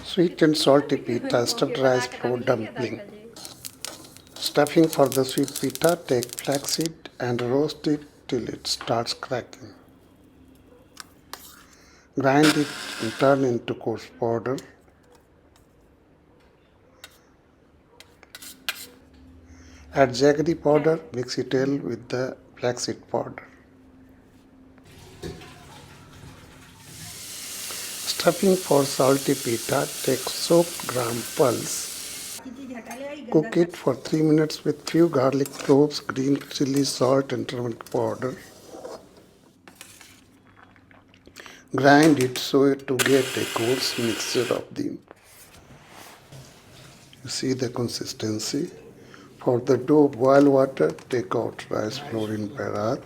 Sweet and salty pita, stuffed rice flour dumpling. Stuffing for the sweet pita, take flaxseed and roast it till it starts cracking. Grind it and turn into coarse powder. Add jaggery powder, mix it well with the flaxseed powder. Stuffing for salty pita, take soaked gram pulse. Cook it for 3 minutes with few garlic cloves, green chili, salt and turmeric powder. Grind it so to get a coarse mixture of them. You see the consistency. For the dough, boil water, take out rice flour in parat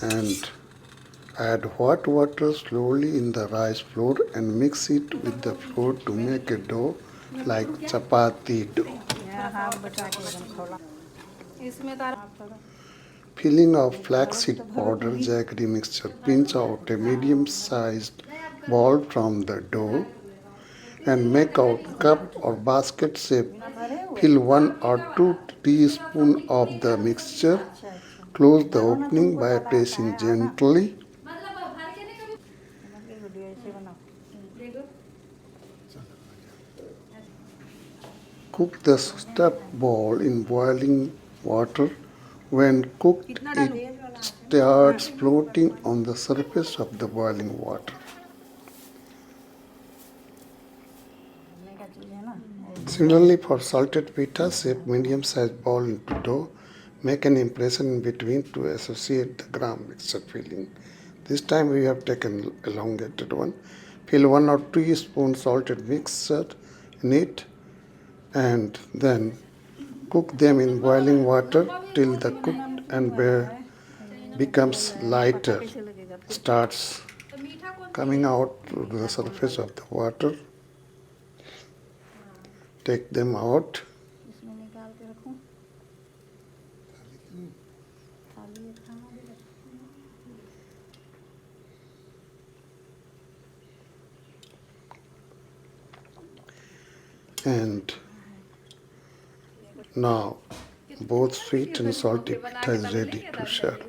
and add hot water slowly in the rice flour and mix it with the flour to make a dough like chapati dough. Filling of flaxseed powder, jaggery mixture. Pinch out a medium-sized ball from the dough and make out cup or basket shape. Fill 1 or 2 teaspoons of the mixture. Close the opening by pressing gently. Cook the stuffed ball in boiling water. When cooked, it starts floating on the surface of the boiling water. Similarly, for salted pita, shape medium-sized ball into dough. Make an impression in between to associate the gram mixture filling. This time we have taken elongated one. Fill 1 or 2 teaspoons salted mixture in it and then cook them in boiling water till the cooked and becomes lighter, starts coming out to the surface of the water. Take them out. And now both sweet and salty pita is ready to serve.